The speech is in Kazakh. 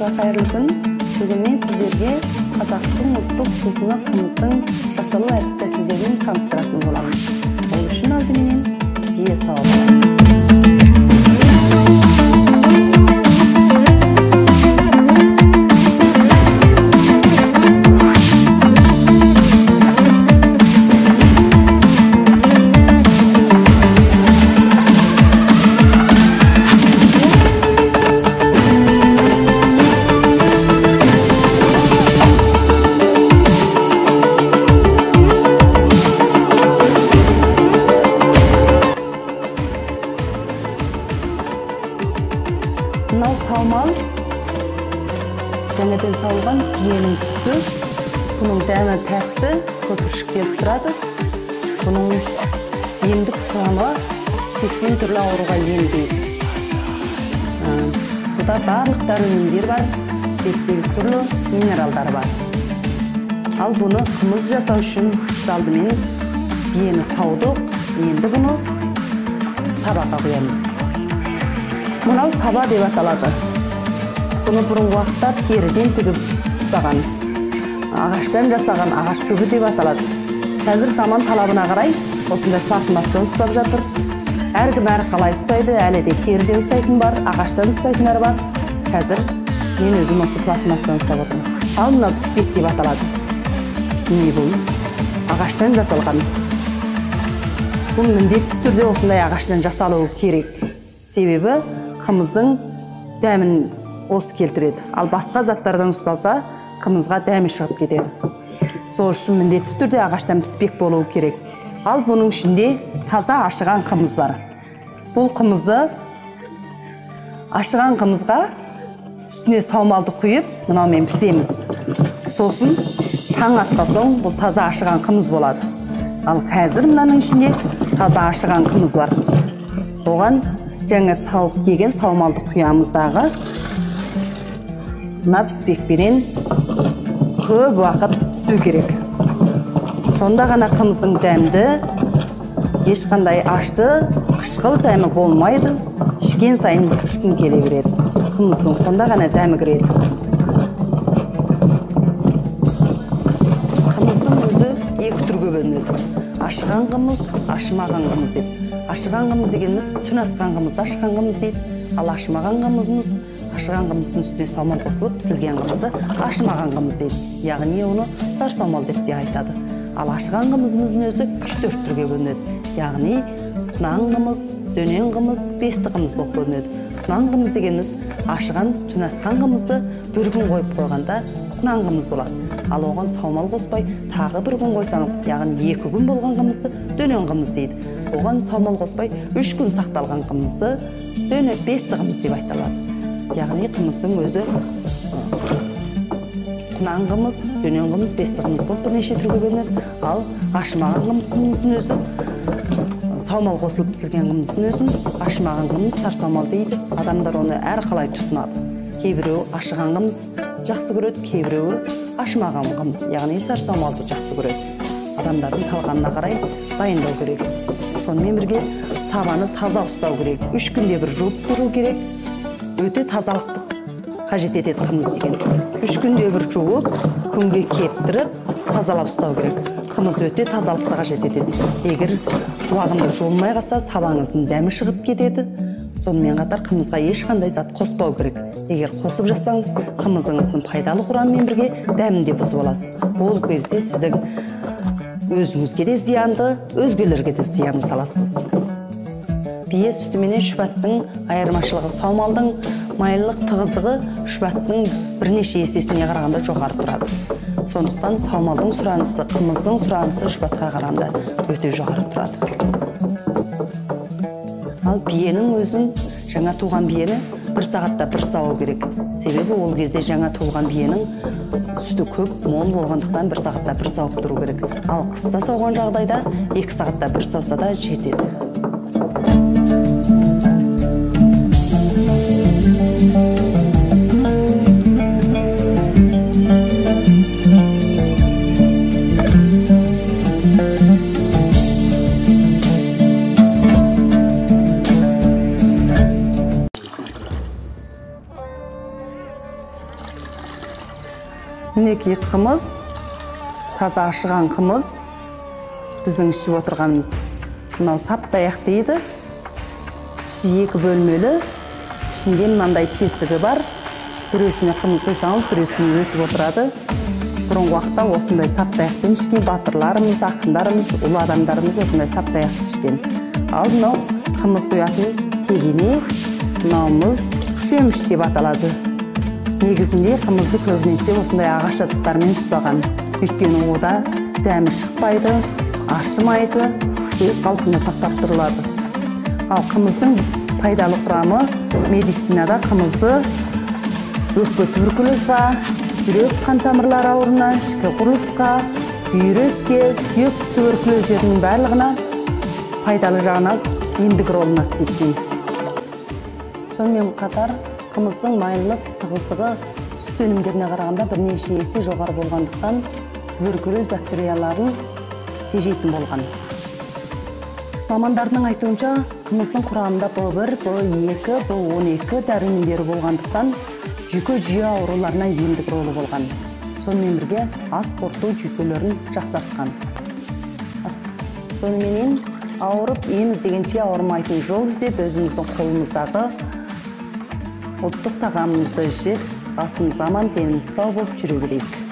Баршаңызға қайырлы күн. Бүгін мен сіздерге қазақтың ұлттық сусыны қымыздың жасалу әдіс-тәсілдерін таныстыратын боламын. Ол үшін алдыменен бие сауып. Мынау саумал, жаңадан сауылған биенің сүті. Бұның дәмі тәтті, көпіршіктеп тұрады. Бұның емдік құрамы 80 түрлі ауруға емдейді. Бұда барлық дәрумендер бар, 78 түрлі минералдар бар. Ал бұны қымыз жасау үшін алдымен биені саудық, енді бұны сабаға қоямыз. Мынау саба деп аталады. Бұны бұрынғы уақытта теріден тігіп ұстаған, ағаштан жасаған ағаш көбі деп аталады. Қазір заман талабына қарай осындай пластмастан ұстап жатыр. Әркім әр қалай ұстайды, әлі де теріден ұстайтын бар, ағаштан ұстайтындар бар. Қазір мен өзім осы пластмастан ұстап отырмын. Ал мынау піспек деп аталады. Не бұл? Ағаштан жасалған. Бұл міндетті түрде осындай ағаштан жасалуы керек. Себебі қымыздың дәмін осы келтіреді. Ал басқа заттардан ұсталса, қымызға дәмі шығып кетеді. Сол үшін міндетті түрде ағаштан піспек болуы керек. Ал бұның ішінде таза ашыған қымыз бар. Бұл қымызды ашыған қымызға үстіне саумалды құйып, мынаумен пісеміз. Сосын таң атқан соң бұл таза ашыған қымыз болады. Ал қазір мынаның ішінде таза ашыған қымыз бар. Оған жаңа сауып келген саумалды құямыздағы мына піспекпенен көп уақыт пісу керек. Сонда ғана қымыздың дәмді, ешқандай ашты, қышқыл дәмі болмайды. Ішкен сайын ішкің келе береді. Қымыздың сонда ғана дәмі кіреді. Қымыздың өзі екі түрге бөлінеді. Ашыған қымыз, ашымаған қымыз деп. Ашыған қымыз дегеніміз түн асқан қымызды ашыған қымыз дейді. Ал ашымаған қымызымыз, ашыған қымыздың үстіне саумал қосылып пісілген қымызды ашымаған қымыз дейді. Яғни оны сар саумал деп те айтады. Ал ашыған қымызымыздың өзі 3-4 түрге бөлінеді. Яғни құнан қымыз, дөнен қымыз, бесті қымыз болып бөлінеді. Құнан қымыз дегеніміз ашыған түн асқан қымызды бір күн қойып қойғанда құнан қымыз болады. Ал оған саумал қоспай тағы бір күн қойсаңыз, яғни 2 күн болған қымызды дөнен қымыз дейді. Оған саумал қоспай 3 күн сақталған қымызды бесті қымыз деп айтылады. Яғни қымыздың өзі құнан қымыз, дөнен қымыз, бесті қымыз болып бірнеше түрге бөлінеді. Ал ашымаған қымыздың өзі саумал қосылып пісілген қымыздың өзін ашымаған қымыз, сар саумал дейді. Адамдар оны әр қалай тұтынады. Кейбіреуі ашыған қымыз жақсы көреді, кейбіреуі ашымаған қымыз, яғни сар саумалды жақсы көреді. Адамдардың талғамына қарай дайындау керек. Сонымен бірге сабаны таза ұстау керек. 3 күнде бір жуып тұру керек. Өте тазалықты қажет етеді қымыз деген. 3 күнде бір жуып, күнге кептіріп, тазалап ұстау керек. Қымыз өте тазалықты қажет етеді. Егер уағында жуылмай қалса, сабаңыздың дәмі шығып кетеді. Сонымен қатар қымызға ешқандай зат қоспау керек. Егер қосып жасаңыз, қымызыңыздың пайдалы құрамымен бірге дәмін де бұзып аласыз. Ол кезде сіздің өзіңізге де зиянды, өзгелерге де зиянын саласыз. Бие сүті менен шүбәттің айырмашылығы саумалдың майлылық тығыздығы шүбәттің бірнеше есесіне қарағанда жоғары тұрады. Сондықтан саумалдың сұранысы, қымыздың сұранысы шүбәтқа қарағанда өте жоғары тұрады. Ал биенің өзін, жаңа туған биені 1 сағатта 1 сауы керек. Себебі ол кезде жаңа туылған биенің сүті көп, мол болғандықтан 1 сағатта 1 сауып тұру керек. Ал қыста сауған жағдайда 2 сағатта 1 сауса да жетеді. мінекей қымыз, таза ашыған қымыз, біздің ішіп отырғанымыз. Мынау саптаяқ дейді. Іші 2 бөлмелі, ішінде мынандай тесігі бар. Бүресіне қымыз құйсаңыз, бүресіне өтіп отырады. Бұрынғы уақытта осындай саптаяқпен ішкен батырларымыз, ақындарымыз, ұлы адамдарымыз осындай саптаяқты ішкен. Ал мынау қымыз құятын тегене, мынауымыз шөміш деп аталады. Негізінде қымызды көбінесе осындай ағаш ыдыстармен ұстаған. Өйткені ода дәмі шықпайды, ашымайды, өз қалпында сақтап тұрылады. Ал қымыздың пайдалы құрамы медицинада қымызды өкпе туберкулезға, жүрек қан тамырлары ауруына, ішкі құрылысқа, бүйрекке, сүйек туберкулездерінің барлығына пайдалы жағынан емдік ролын істейтін. Сонымен қатар қымыздың майлылық тығыздығы сүт өнімдеріне қарағанда бірнеше есе жоғары болғандықтан туберкулез бактерияларын тежейтін болған. Мамандардың айтуынша, қымыздың құрамында B1, B2, B12 дәрумендері болғандықтан жүйке жүйе ауруларына емдік ролы болған. Сонымен бірге ас қорыту жүйкелерін жақсартқан. Соныменен ауырып, ем іздегенше ауырмайтын жол іздеп, өзіміздің қолымыздағы ұлттық тағамымызды жеп, басымыз аман, деніміз сау болып жүре берейік.